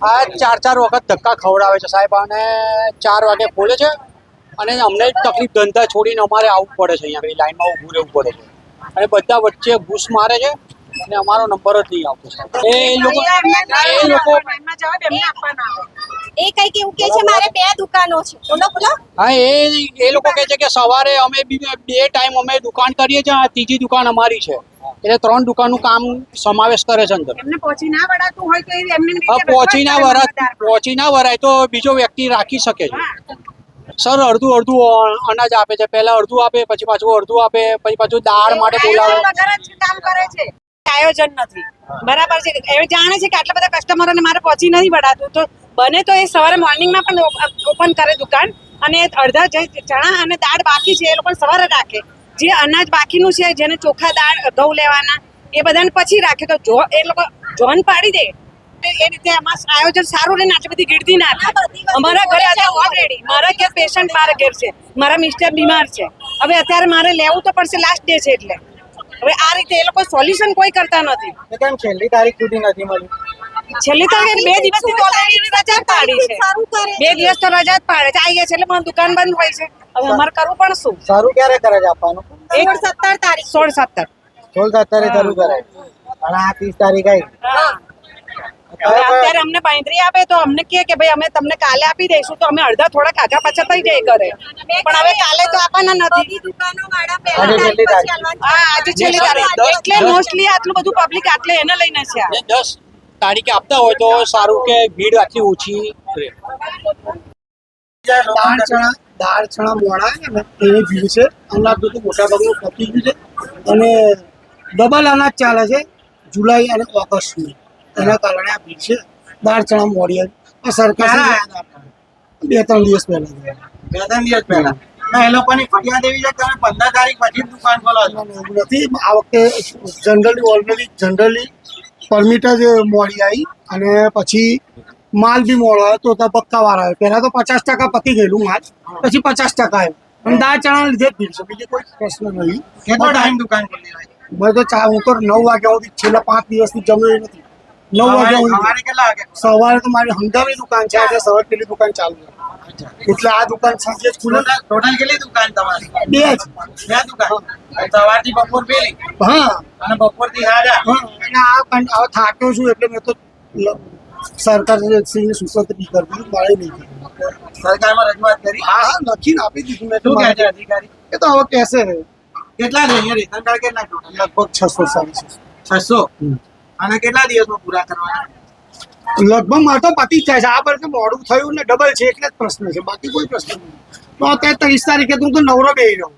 આ 4 વખત ધક્કા ખવડાવે છે સાહેબ, અને 4 વાગે ખોલે છે અને અમને તકલીફ ધંધા છોડીને અમારે આવવું પડે છે, અહીંયા લાઈનમાં ઊભું રહેવું પડે છે અને બધા વચ્ચે ઘૂસ મારે છે અને અમારો નંબર જ નહીં આવતો સાહેબ. એ લોકો એ કઈક એવું કે છે મારે 2 દુકાનો છે. બોલો બોલો. હા, એ લોકો કહે છે કે સવારે અમે 2 ટાઈમ અમે દુકાન કરીએ છીએ, આ ત્રીજી દુકાન અમારી છે, એટલે 3 દુકાનનું કામ સમાવેશ કરે છે અંદર. એમને પહોંચી ના વળાતું હોય તો એમને પહોંચી ના વરાય તો બીજો વ્યક્તિ રાખી શકે છે. સર અડધું અનાજ આપે છે, પહેલા અડધું આપે, પછી પાછું અડધું આપે, પછી પાછું દાળ માટે બોલાવે. કામ કરે છે, આયોજન નથી બરાબર છે. એ જાણે છે કે આટલા બધા કસ્ટમરોને મારે પહોંચી નથી વળાતું, તો બને તો એ સવારે મોર્નિંગમાં પણ ઓપન કરે દુકાન, અને અડધા જે ચણા અને દાળ બાકી છે એ લોકો સવારે રાખે, જે અનાજ બાકીનું છે જેને ચોખા દાળ ઘઉં લેવાના એ બધાને પછી રાખે. તો જો એ લોકો જોન પાડી દે એ રીતે આમાં આયોજન સારું રહે ને આટલી બધી ગીર્દી ના થાય. અમારા ઘરે ઓલરેડી મારા ઘેર પેશન્ટ મારા ઘેર છે, મારા મિસ્ટર બીમાર છે, હવે અત્યારે મારે લેવું તો પડશે, લાસ્ટ ડે છે એટલે હવે આ રીતે એ લોકો સોલ્યુશન કોઈ કરતા નથી. કેમ છેલ્લી તારીખ સુધી નથી મળી? છેલ્લી તારીખે 2 દિવસથી તો ઓલરેડી રજા જ પાડી છે, 2 દિવસ તો રજા જ પાડે છે. આવી ગયા છે એટલે મારી દુકાન બંધ હોય છે, હવે અમારે કરવું પણ શું? સારું ક્યારે કરે છે આપવાનું? 16-17 તારીખ 16-17 શરૂ કરે અને આ 30 તારીખ આવી. અત્યારે અમને બાંધરી આપે તો અમને કહે કે ભાઈ અમે તમને કાલે આપી દઈશું, તો અમે અડધા થોડા કાચા પાછા થઈ જાય કરે, પણ હવે કાલે તો આપવાના નથી. હા, આજે છેલ્લી તારીખ એટલે મોસ્ટલી આટલું બધું પબ્લિક આટલે એને લઈને છે. 10 તારીખે આપતા હોય તો સારું કે ભીડ આટલી ઓછી રહે. દાળ ચણા મોડા ને એની ભીડ છે. અનાજ બધું મોટા ભાગનું પતી ગયું છે અને ડબલ અનાજ ચાલે છે જુલાઈ અને ઓગસ્ટની, એના કારણે આ ભીડ છે. દાળ ચણા મોડી આ સરકાર 2-3 દિવસ પહેલા એ લોકોની ફરિયાદ એવી છે કે તમે 15 તારીખ પછી દુકાન ખોલો છો. નથી. આ વખતે જનરલી પરમિટ જ મોડી આવી અને પછી માલ બી મોડો આવ્યો, તો પક્કાવાર આવ્યો. પહેલા તો 50% પતી ગયેલું માલ, પછી 50% આવ્યો અને દાળ ચણા લીધે જ ભીડ છે, બીજો કોઈ પ્રશ્ન નહીં. કેટલો ટાઈમ દુકાન ખોલી હોય? મેં તો હું તો 9 વાગ્યા સુધી છેલ્લા 5 દિવસથી જમ્યો નથી. 9 વાગ્યા સવારે કેટલા વાગે? સવારે તો મારી હંગામી દુકાન છે, એટલે સવારે પેલી દુકાન ચાલુ છે, એટલે આ દુકાન સાંજે જ ખુલે. ટોટલ કેટલી દુકાન તમારી? 2 જ. 2 દુકાન, સવારથી બપોર પેલી હા અને બપોરથી હાજા. અને આ થાક્યો છું એટલે મેં તો સરકારશ્રીને સૂચના બી કરી દીધું, મારે નહીં કર્યું. સરકારમાં રજૂઆત કરી? હા, લખીને આપી દીધું મેં. શું કહે છે અધિકારી? એ તો હવે કહેશે કેટલા છે અહીંયા રેશન કાર્ડ? કેટલા ટોટલ? લગભગ 600-650. અને કેટલા દિવસમાં પૂરા કરવાના? લગભગ મારે તો પતી જ જાય છે. આ પર મોડું થયું ને ડબલ છે એટલે જ પ્રશ્ન છે, બાકી કોઈ પ્રશ્ન નહીં. તો અત્યારે 30 તારીખે તું તો નવરો બેસી રહ્યો.